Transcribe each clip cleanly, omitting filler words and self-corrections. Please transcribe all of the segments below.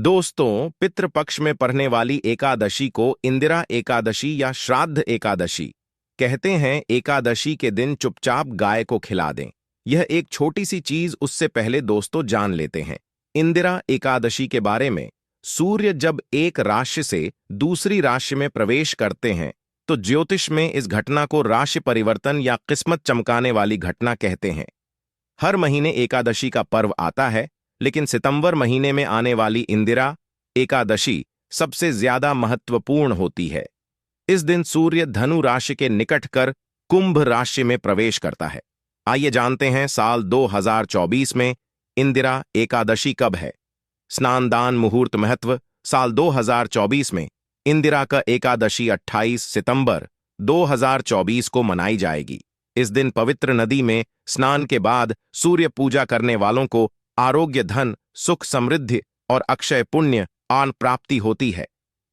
दोस्तों, पितृपक्ष में पड़ने वाली एकादशी को इंदिरा एकादशी या श्राद्ध एकादशी कहते हैं। एकादशी के दिन चुपचाप गाय को खिला दें। यह एक छोटी सी चीज, उससे पहले दोस्तों जान लेते हैं इंदिरा एकादशी के बारे में। सूर्य जब एक राशि से दूसरी राशि में प्रवेश करते हैं तो ज्योतिष में इस घटना को राशि परिवर्तन या किस्मत चमकाने वाली घटना कहते हैं। हर महीने एकादशी का पर्व आता है, लेकिन सितंबर महीने में आने वाली इंदिरा एकादशी सबसे ज्यादा महत्वपूर्ण होती है। इस दिन सूर्य धनु राशि के निकट कर कुंभ राशि में प्रवेश करता है। आइए जानते हैं साल 2024 में इंदिरा एकादशी कब है। स्नान दान मुहूर्त महत्व। साल 2024 में इंदिरा का एकादशी 28 सितंबर 2024 को मनाई जाएगी। इस दिन पवित्र नदी में स्नान के बाद सूर्य पूजा करने वालों को आरोग्य, धन, सुख, समृद्धि और अक्षय पुण्य आन प्राप्ति होती है।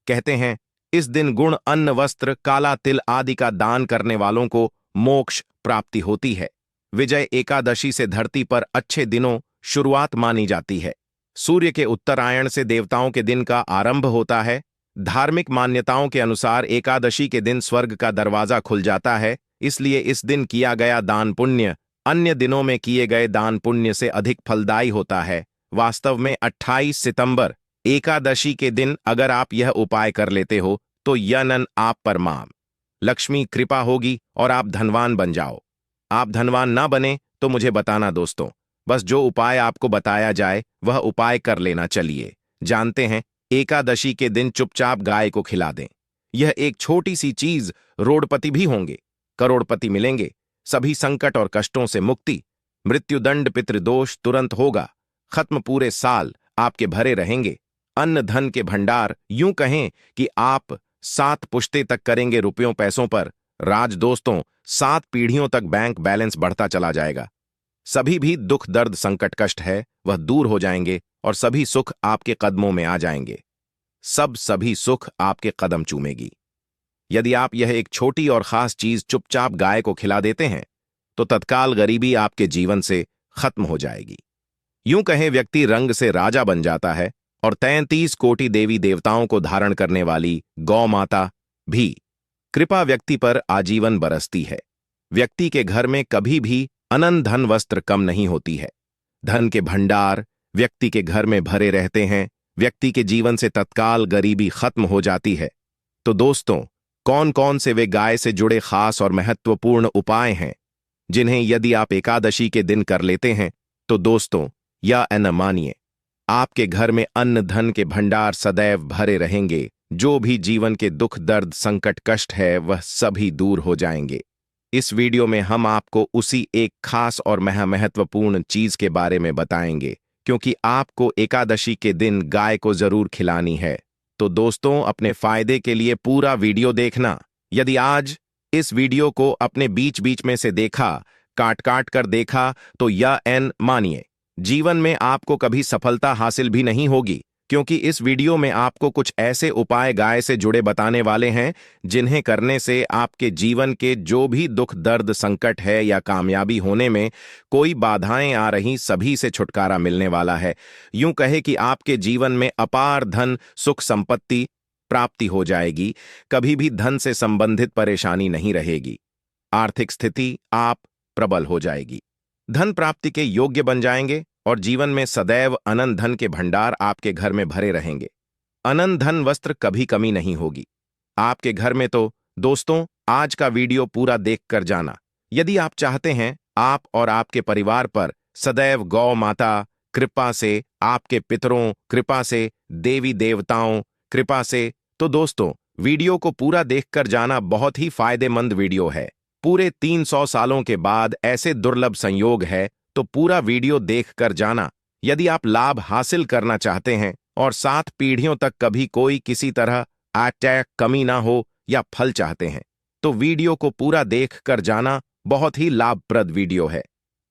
कहते हैं इस दिन गुण, अन्न, वस्त्र, काला तिल आदि का दान करने वालों को मोक्ष प्राप्ति होती है। विजय एकादशी से धरती पर अच्छे दिनों शुरुआत मानी जाती है। सूर्य के उत्तरायण से देवताओं के दिन का आरंभ होता है। धार्मिक मान्यताओं के अनुसार एकादशी के दिन स्वर्ग का दरवाजा खुल जाता है, इसलिए इस दिन किया गया दान पुण्य अन्य दिनों में किए गए दान पुण्य से अधिक फलदायी होता है। वास्तव में 28 सितंबर एकादशी के दिन अगर आप यह उपाय कर लेते हो तो यनन आप पर मां लक्ष्मी कृपा होगी और आप धनवान बन जाओ। आप धनवान ना बने तो मुझे बताना दोस्तों, बस जो उपाय आपको बताया जाए वह उपाय कर लेना। चलिए जानते हैं। एकादशी के दिन चुपचाप गाय को खिला दें। यह एक छोटी सी चीज, रोडपति भी होंगे, करोड़पति मिलेंगे, सभी संकट और कष्टों से मुक्ति, मृत्युदंड पितृदोष तुरंत होगा खत्म, पूरे साल आपके भरे रहेंगे अन्न धन के भंडार। यूं कहें कि आप 7 पुश्ते तक करेंगे रुपयों पैसों पर राज। दोस्तों, 7 पीढ़ियों तक बैंक बैलेंस बढ़ता चला जाएगा। सभी भी दुख, दर्द, संकट, कष्ट है वह दूर हो जाएंगे और सभी सुख आपके कदमों में आ जाएंगे। सभी सुख आपके कदम चूमेगी। यदि आप यह एक छोटी और खास चीज चुपचाप गाय को खिला देते हैं तो तत्काल गरीबी आपके जीवन से खत्म हो जाएगी। यूं कहें व्यक्ति रंग से राजा बन जाता है और 33 कोटि देवी देवताओं को धारण करने वाली गौ माता भी कृपा व्यक्ति पर आजीवन बरसती है। व्यक्ति के घर में कभी भी अनंत धन वस्त्र कम नहीं होती है। धन के भंडार व्यक्ति के घर में भरे रहते हैं। व्यक्ति के जीवन से तत्काल गरीबी खत्म हो जाती है। तो दोस्तों, कौन कौन से वे गाय से जुड़े खास और महत्वपूर्ण उपाय हैं जिन्हें यदि आप एकादशी के दिन कर लेते हैं तो दोस्तों या न मानिए, आपके घर में अन्न धन के भंडार सदैव भरे रहेंगे। जो भी जीवन के दुख, दर्द, संकट, कष्ट है वह सभी दूर हो जाएंगे। इस वीडियो में हम आपको उसी एक खास और महत्वपूर्ण चीज के बारे में बताएंगे, क्योंकि आपको एकादशी के दिन गाय को जरूर खिलानी है। तो दोस्तों, अपने फायदे के लिए पूरा वीडियो देखना। यदि आज इस वीडियो को अपने बीच बीच में से देखा, काट कर देखा, तो या मानिए जीवन में आपको कभी सफलता हासिल भी नहीं होगी, क्योंकि इस वीडियो में आपको कुछ ऐसे उपाय गाय से जुड़े बताने वाले हैं जिन्हें करने से आपके जीवन के जो भी दुख, दर्द, संकट है या कामयाबी होने में कोई बाधाएं आ रही, सभी से छुटकारा मिलने वाला है। यूं कहे कि आपके जीवन में अपार धन, सुख, संपत्ति प्राप्ति हो जाएगी। कभी भी धन से संबंधित परेशानी नहीं रहेगी। आर्थिक स्थिति आप प्रबल हो जाएगी। धन प्राप्ति के योग्य बन जाएंगे और जीवन में सदैव अनंत धन के भंडार आपके घर में भरे रहेंगे। अनंत धन वस्त्र कभी कमी नहीं होगी आपके घर में। तो दोस्तों, आज का वीडियो पूरा देखकर जाना। यदि आप चाहते हैं आप और आपके परिवार पर सदैव गौ माता कृपा से, आपके पितरों कृपा से, देवी देवताओं कृपा से, तो दोस्तों वीडियो को पूरा देखकर जाना। बहुत ही फायदेमंद वीडियो है। पूरे 300 सालों के बाद ऐसे दुर्लभ संयोग है, तो पूरा वीडियो देखकर जाना। यदि आप लाभ हासिल करना चाहते हैं और 7 पीढ़ियों तक कभी कोई किसी तरह अटैक, कमी ना हो या फल चाहते हैं, तो वीडियो को पूरा देखकर जाना। बहुत ही लाभप्रद वीडियो है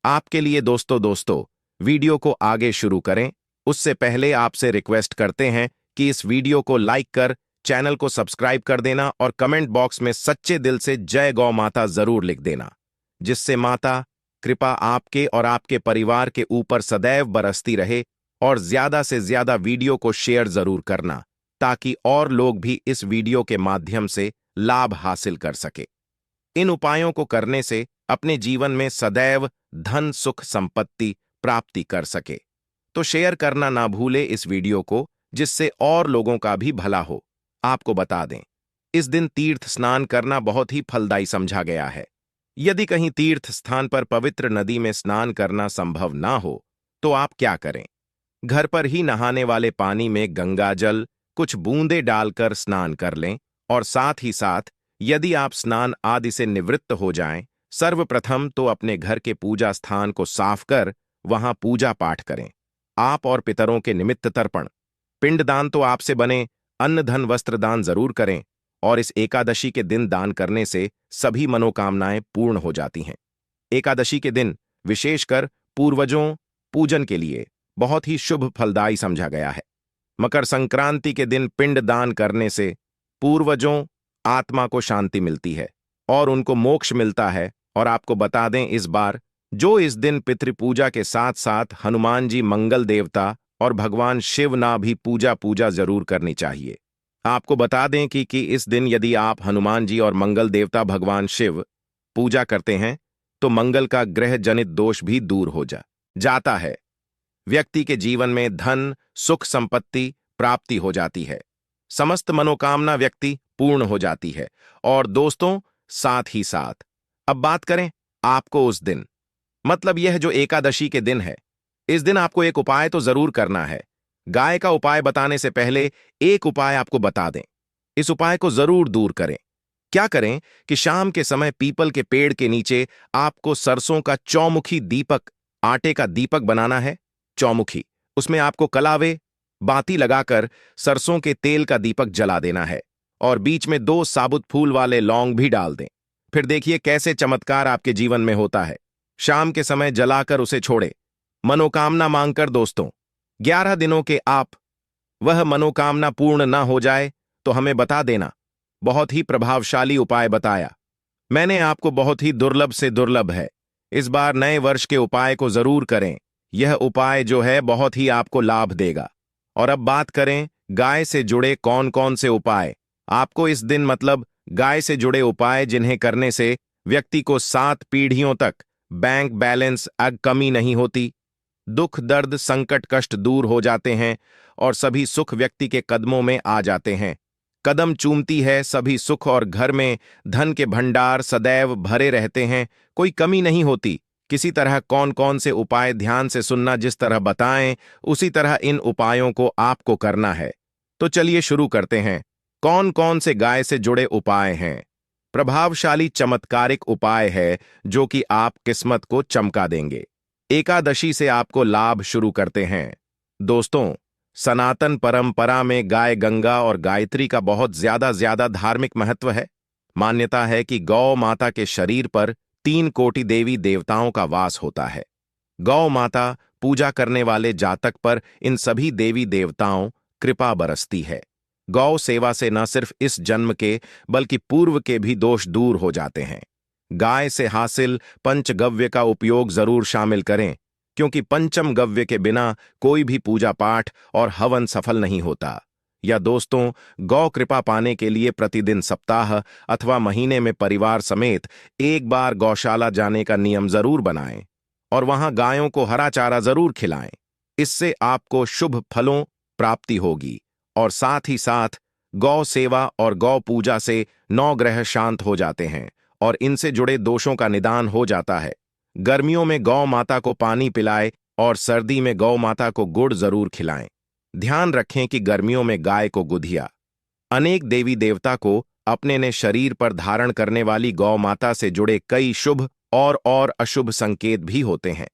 आपके लिए। दोस्तों वीडियो को आगे शुरू करें उससे पहले आपसे रिक्वेस्ट करते हैं कि इस वीडियो को लाइक कर चैनल को सब्सक्राइब कर देना और कमेंट बॉक्स में सच्चे दिल से जय गौ माता जरूर लिख देना, जिससे माता कृपा आपके और आपके परिवार के ऊपर सदैव बरसती रहे और ज्यादा से ज्यादा वीडियो को शेयर जरूर करना, ताकि और लोग भी इस वीडियो के माध्यम से लाभ हासिल कर सके। इन उपायों को करने से अपने जीवन में सदैव धन सुख संपत्ति प्राप्ति कर सके। तो शेयर करना ना भूले इस वीडियो को, जिससे और लोगों का भी भला हो। आपको बता दें, इस दिन तीर्थ स्नान करना बहुत ही फलदायी समझा गया है। यदि कहीं तीर्थ स्थान पर पवित्र नदी में स्नान करना संभव ना हो, तो आप क्या करें? घर पर ही नहाने वाले पानी में गंगा जल कुछ बूंदे डालकर स्नान कर लें, और साथ ही साथ यदि आप स्नान आदि से निवृत्त हो जाएं, सर्वप्रथम तो अपने घर के पूजा स्थान को साफ कर वहां पूजा पाठ करें। आप और पितरों के निमित्त तर्पण, पिंडदान तो आपसे बने अन्न धन वस्त्र दान जरूर करें, और इस एकादशी के दिन दान करने से सभी मनोकामनाएं पूर्ण हो जाती हैं। एकादशी के दिन विशेषकर पूर्वजों पूजन के लिए बहुत ही शुभ फलदायी समझा गया है। मकर संक्रांति के दिन पिंड दान करने से पूर्वजों आत्मा को शांति मिलती है और उनको मोक्ष मिलता है। और आपको बता दें, इस बार जो इस दिन पितृपूजा के साथ साथ हनुमान जी मंगल देवता और भगवान शिव ना भी पूजा जरूर करनी चाहिए। आपको बता दें कि इस दिन यदि आप हनुमान जी और मंगल देवता भगवान शिव पूजा करते हैं, तो मंगल का ग्रह जनित दोष भी दूर हो जाता है। व्यक्ति के जीवन में धन सुख संपत्ति प्राप्ति हो जाती है, समस्त मनोकामना व्यक्ति पूर्ण हो जाती है। और दोस्तों, साथ ही साथ अब बात करें आपको उस दिन, मतलब यह जो एकादशी के दिन है, इस दिन आपको एक उपाय तो जरूर करना है। गाय का उपाय बताने से पहले एक उपाय आपको बता दें, इस उपाय को जरूर दूर करें। क्या करें कि शाम के समय पीपल के पेड़ के नीचे आपको सरसों का चौमुखी दीपक, आटे का दीपक बनाना है। चौमुखी, उसमें आपको कलावे बाती लगाकर सरसों के तेल का दीपक जला देना है, और बीच में 2 साबुत फूल वाले लौंग भी डाल दें। फिर देखिए कैसे चमत्कार आपके जीवन में होता है। शाम के समय जलाकर उसे छोड़े, मनोकामना मांगकर। दोस्तों, 11 दिनों के आप वह मनोकामना पूर्ण ना हो जाए तो हमें बता देना। बहुत ही प्रभावशाली उपाय बताया मैंने आपको, बहुत ही दुर्लभ से दुर्लभ है। इस बार नए वर्ष के उपाय को जरूर करें, यह उपाय जो है बहुत ही आपको लाभ देगा। और अब बात करें गाय से जुड़े कौन कौन से उपाय आपको इस दिन, मतलब गाय से जुड़े उपाय जिन्हें करने से व्यक्ति को 7 पीढ़ियों तक बैंक बैलेंस कमी नहीं होती, दुख दर्द संकट कष्ट दूर हो जाते हैं, और सभी सुख व्यक्ति के कदमों में आ जाते हैं। कदम चूमती है सभी सुख, और घर में धन के भंडार सदैव भरे रहते हैं, कोई कमी नहीं होती। किसी तरह कौन कौन से उपाय ध्यान से सुनना, जिस तरह बताएं उसी तरह इन उपायों को आपको करना है। तो चलिए शुरू करते हैं। कौन कौन से गाय से जुड़े उपाय हैं? प्रभावशाली चमत्कारिक उपाय है जो कि आप किस्मत को चमका देंगे। एकादशी से आपको लाभ शुरू करते हैं। दोस्तों, सनातन परंपरा में गाय गंगा और गायत्री का बहुत ज्यादा धार्मिक महत्व है। मान्यता है कि गौ माता के शरीर पर 3 कोटि देवी देवताओं का वास होता है। गौ माता पूजा करने वाले जातक पर इन सभी देवी देवताओं कृपा बरसती है। गौ सेवा से न सिर्फ इस जन्म के बल्कि पूर्व के भी दोष दूर हो जाते हैं। गाय से हासिल पंचगव्य का उपयोग जरूर शामिल करें, क्योंकि पंचम गव्य के बिना कोई भी पूजा पाठ और हवन सफल नहीं होता। या दोस्तों, गौ कृपा पाने के लिए प्रतिदिन सप्ताह अथवा महीने में परिवार समेत एक बार गौशाला जाने का नियम जरूर बनाएं, और वहां गायों को हरा चारा जरूर खिलाएं। इससे आपको शुभ फलों प्राप्ति होगी, और साथ ही साथ गौ सेवा और गौ पूजा से 9 ग्रह शांत हो जाते हैं और इनसे जुड़े दोषों का निदान हो जाता है। गर्मियों में गौ माता को पानी पिलाएं और सर्दी में गौ माता को गुड़ जरूर खिलाएं। ध्यान रखें कि गर्मियों में गाय को गुधिया। अनेक देवी देवता को अपने ने शरीर पर धारण करने वाली गौ माता से जुड़े कई शुभ और अशुभ संकेत भी होते हैं।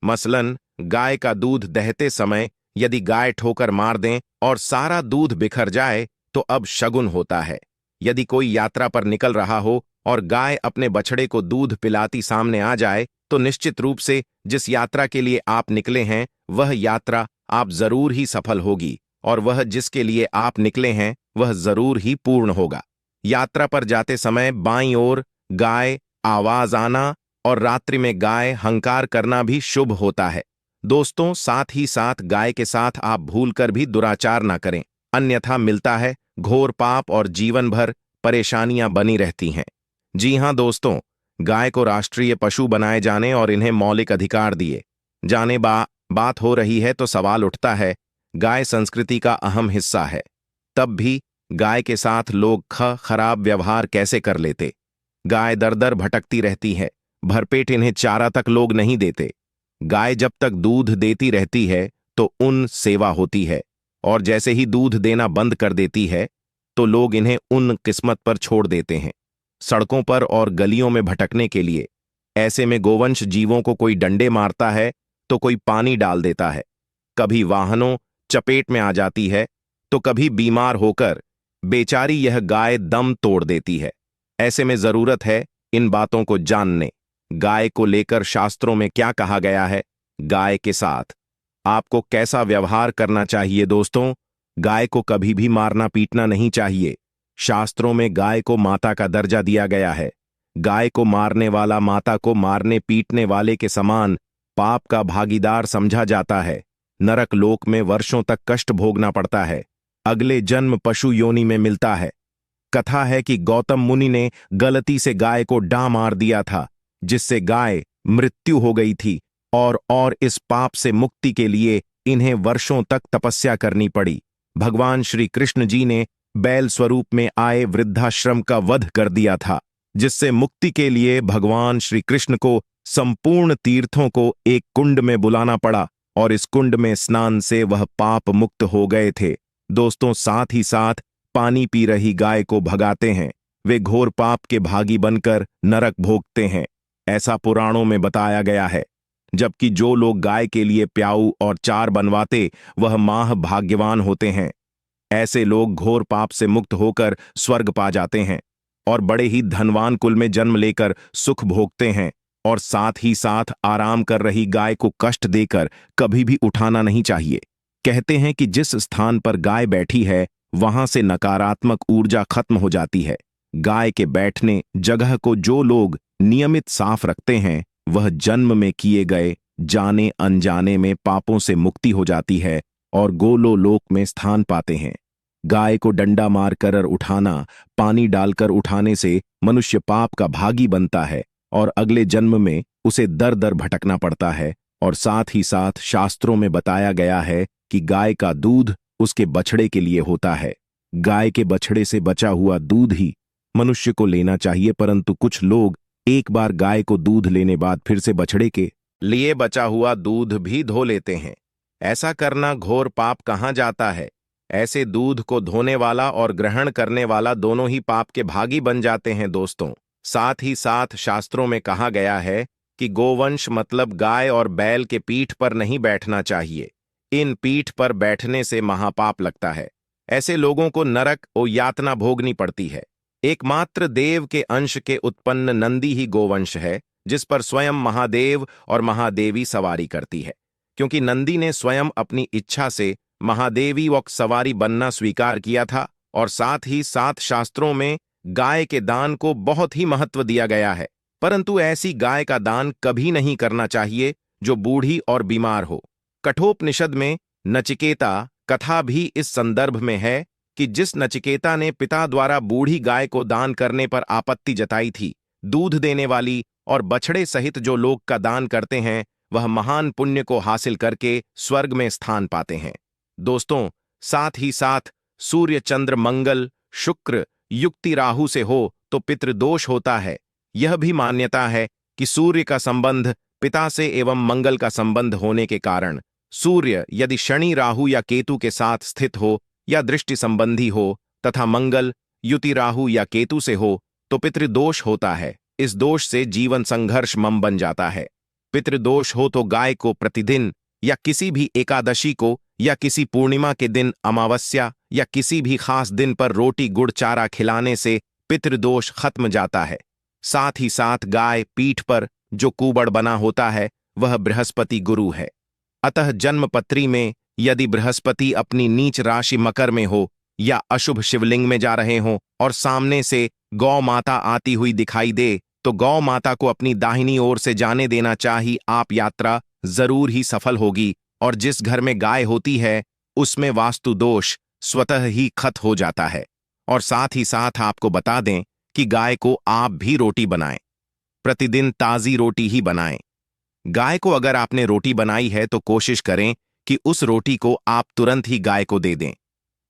मसलन, गाय का दूध दहते समय यदि गाय ठोकर मार दें और सारा दूध बिखर जाए तो अब शगुन होता है। यदि कोई यात्रा पर निकल रहा हो और गाय अपने बछड़े को दूध पिलाती सामने आ जाए, तो निश्चित रूप से जिस यात्रा के लिए आप निकले हैं वह यात्रा आप जरूर ही सफल होगी, और वह जिसके लिए आप निकले हैं वह जरूर ही पूर्ण होगा। यात्रा पर जाते समय बाईं ओर गाय आवाज आना और रात्रि में गाय हंकार करना भी शुभ होता है। दोस्तों, साथ ही साथ गाय के साथ आप भूलकर भी दुराचार ना करें, अन्यथा मिलता है घोर पाप और जीवन भर परेशानियां बनी रहती हैं। जी हां दोस्तों, गाय को राष्ट्रीय पशु बनाए जाने और इन्हें मौलिक अधिकार दिए जाने बात हो रही है तो सवाल उठता है, गाय संस्कृति का अहम हिस्सा है, तब भी गाय के साथ लोग खराब व्यवहार कैसे कर लेते। गाय दर दर भटकती रहती है, भरपेट इन्हें चारा तक लोग नहीं देते। गाय जब तक दूध देती रहती है तो उन सेवा होती है, और जैसे ही दूध देना बंद कर देती है तो लोग इन्हें उन किस्मत पर छोड़ देते हैं, सड़कों पर और गलियों में भटकने के लिए। ऐसे में गोवंश जीवों को कोई डंडे मारता है तो कोई पानी डाल देता है, कभी वाहनों चपेट में आ जाती है तो कभी बीमार होकर बेचारी यह गाय दम तोड़ देती है। ऐसे में जरूरत है इन बातों को जानने। गाय को लेकर शास्त्रों में क्या कहा गया है, गाय के साथ आपको कैसा व्यवहार करना चाहिए। दोस्तों, गाय को कभी भी मारना पीटना नहीं चाहिए। शास्त्रों में गाय को माता का दर्जा दिया गया है। गाय को मारने वाला माता को मारने पीटने वाले के समान पाप का भागीदार समझा जाता है। नरक लोक में वर्षों तक कष्ट भोगना पड़ता है, अगले जन्म पशु योनि में मिलता है। कथा है कि गौतम मुनि ने गलती से गाय को डा मार दिया था, जिससे गाय मृत्यु हो गई थी, और इस पाप से मुक्ति के लिए इन्हें वर्षों तक तपस्या करनी पड़ी। भगवान श्री कृष्ण जी ने बैल स्वरूप में आए वृद्धाश्रम का वध कर दिया था, जिससे मुक्ति के लिए भगवान श्री कृष्ण को संपूर्ण तीर्थों को एक कुंड में बुलाना पड़ा, और इस कुंड में स्नान से वह पाप मुक्त हो गए थे। दोस्तों, साथ ही साथ पानी पी रही गाय को भगाते हैं, वे घोर पाप के भागी बनकर नरक भोगते हैं, ऐसा पुराणों में बताया गया है। जबकि जो लोग गाय के लिए प्याऊ और चार बनवाते वह माह भाग्यवान होते हैं। ऐसे लोग घोर पाप से मुक्त होकर स्वर्ग पा जाते हैं और बड़े ही धनवान कुल में जन्म लेकर सुख भोगते हैं। और साथ ही साथ आराम कर रही गाय को कष्ट देकर कभी भी उठाना नहीं चाहिए। कहते हैं कि जिस स्थान पर गाय बैठी है वहां से नकारात्मक ऊर्जा खत्म हो जाती है। गाय के बैठने जगह को जो लोग नियमित साफ रखते हैं वह जन्म में किए गए जाने अनजाने में पापों से मुक्ति हो जाती है और गोलो लोक में स्थान पाते हैं। गाय को डंडा मारकर उठाना, पानी डालकर उठाने से मनुष्य पाप का भागी बनता है और अगले जन्म में उसे दर दर भटकना पड़ता है। और साथ ही साथ शास्त्रों में बताया गया है कि गाय का दूध उसके बछड़े के लिए होता है। गाय के बछड़े से बचा हुआ दूध ही मनुष्य को लेना चाहिए, परंतु कुछ लोग एक बार गाय को दूध लेने बाद फिर से बछड़े के लिए बचा हुआ दूध भी धो लेते हैं। ऐसा करना घोर पाप कहाँ जाता है। ऐसे दूध को धोने वाला और ग्रहण करने वाला दोनों ही पाप के भागी बन जाते हैं। दोस्तों, साथ ही साथ शास्त्रों में कहा गया है कि गोवंश मतलब गाय और बैल के पीठ पर नहीं बैठना चाहिए। इन पीठ पर बैठने से महापाप लगता है। ऐसे लोगों को नरक और यातना भोगनी पड़ती है। एकमात्र देव के अंश के उत्पन्न नंदी ही गोवंश है, जिस पर स्वयं महादेव और महादेवी सवारी करती है। क्योंकि नंदी ने स्वयं अपनी इच्छा से महादेवी व सवारी बनना स्वीकार किया था, और साथ ही साथ शास्त्रों में गाय के दान को बहुत ही महत्व दिया गया है। परंतु ऐसी गाय का दान कभी नहीं करना चाहिए जो बूढ़ी और बीमार हो। कठोपनिषद में नचिकेता कथा भी इस संदर्भ में है कि जिस नचिकेता ने पिता द्वारा बूढ़ी गाय को दान करने पर आपत्ति जताई थी, दूध देने वाली और बछड़े सहित जो लोग का दान करते हैं वह महान पुण्य को हासिल करके स्वर्ग में स्थान पाते हैं। दोस्तों, साथ ही साथ सूर्य चंद्र मंगल शुक्र युक्ति राहु से हो तो पितृदोष होता है। यह भी मान्यता है कि सूर्य का संबंध पिता से एवं मंगल का संबंध होने के कारण सूर्य यदि शनि राहु या केतु के साथ स्थित हो या दृष्टि संबंधी हो तथा मंगल युति राहु या केतु से हो तो पितृदोष होता है। इस दोष से जीवन संघर्ष मम बन जाता है। पितृदोष हो तो गाय को प्रतिदिन या किसी भी एकादशी को या किसी पूर्णिमा के दिन अमावस्या या किसी भी खास दिन पर रोटी गुड़ चारा खिलाने से पितृदोष खत्म जाता है। साथ ही साथ गाय पीठ पर जो कुबड़ बना होता है वह बृहस्पति गुरु है। अतः जन्मपत्री में यदि बृहस्पति अपनी नीच राशि मकर में हो या अशुभ शिवलिंग में जा रहे हों और सामने से गौ माता आती हुई दिखाई दे तो गौ माता को अपनी दाहिनी ओर से जाने देना चाहिए। आप यात्रा जरूर ही सफल होगी और जिस घर में गाय होती है उसमें वास्तु दोष स्वतः ही खत्म हो जाता है। और साथ ही साथ आपको बता दें कि गाय को आप भी रोटी बनाएं, प्रतिदिन ताजी रोटी ही बनाएं। गाय को अगर आपने रोटी बनाई है तो कोशिश करें कि उस रोटी को आप तुरंत ही गाय को दे दें।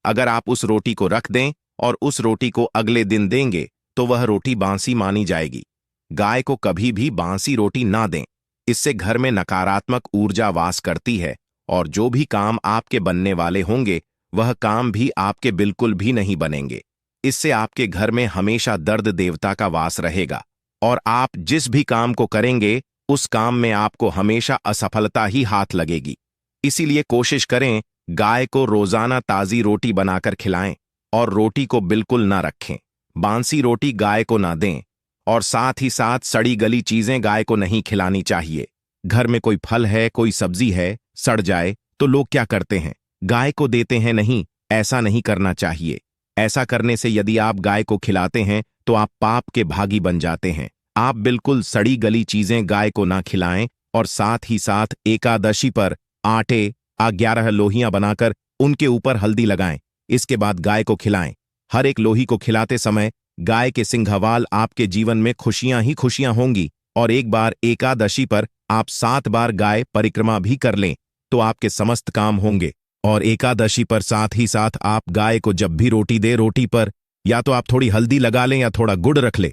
अगर आप उस रोटी को रख दें और उस रोटी को अगले दिन देंगे तो वह रोटी बासी मानी जाएगी। गाय को कभी भी बासी रोटी ना दें, इससे घर में नकारात्मक ऊर्जा वास करती है और जो भी काम आपके बनने वाले होंगे वह काम भी आपके बिल्कुल भी नहीं बनेंगे। इससे आपके घर में हमेशा दर्द देवता का वास रहेगा और आप जिस भी काम को करेंगे उस काम में आपको हमेशा असफलता ही हाथ लगेगी। इसीलिए कोशिश करें गाय को रोजाना ताजी रोटी बनाकर खिलाएं और रोटी को बिल्कुल ना रखें। बासी रोटी गाय को ना दें और साथ ही साथ सड़ी गली चीजें गाय को नहीं खिलानी चाहिए। घर में कोई फल है, कोई सब्जी है, सड़ जाए तो लोग क्या करते हैं, गाय को देते हैं। नहीं, ऐसा नहीं करना चाहिए। ऐसा करने से यदि आप गाय को खिलाते हैं तो आप पाप के भागी बन जाते हैं। आप बिल्कुल सड़ी गली चीजें गाय को ना खिलाएं और साथ ही साथ एकादशी पर आटे 11 लोहियां बनाकर उनके ऊपर हल्दी लगाएं। इसके बाद गाय को खिलाएं। हर एक लोही को खिलाते समय गाय के सिंघवाल आपके जीवन में खुशियां ही खुशियां होंगी। और एक बार एकादशी पर आप 7 बार गाय परिक्रमा भी कर लें तो आपके समस्त काम होंगे। और एकादशी पर साथ ही साथ आप गाय को जब भी रोटी दे, रोटी पर या तो आप थोड़ी हल्दी लगा लें या थोड़ा गुड़ रख लें।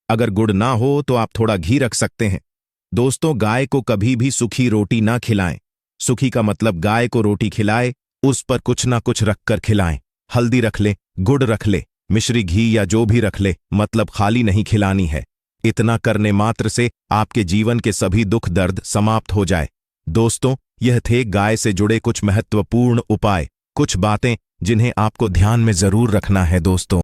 अगर गुड़ ना हो तो आप थोड़ा घी रख सकते हैं। दोस्तों, गाय को कभी भी सूखी रोटी ना खिलाएं। सूखी का मतलब गाय को रोटी खिलाए, उस पर कुछ ना कुछ रखकर खिलाएं। हल्दी रख ले, गुड़ रख ले, मिश्री घी या जो भी रख ले, मतलब खाली नहीं खिलानी है। इतना करने मात्र से आपके जीवन के सभी दुख दर्द समाप्त हो जाए। दोस्तों, यह थे गाय से जुड़े कुछ महत्वपूर्ण उपाय, कुछ बातें जिन्हें आपको ध्यान में जरूर रखना है। दोस्तों।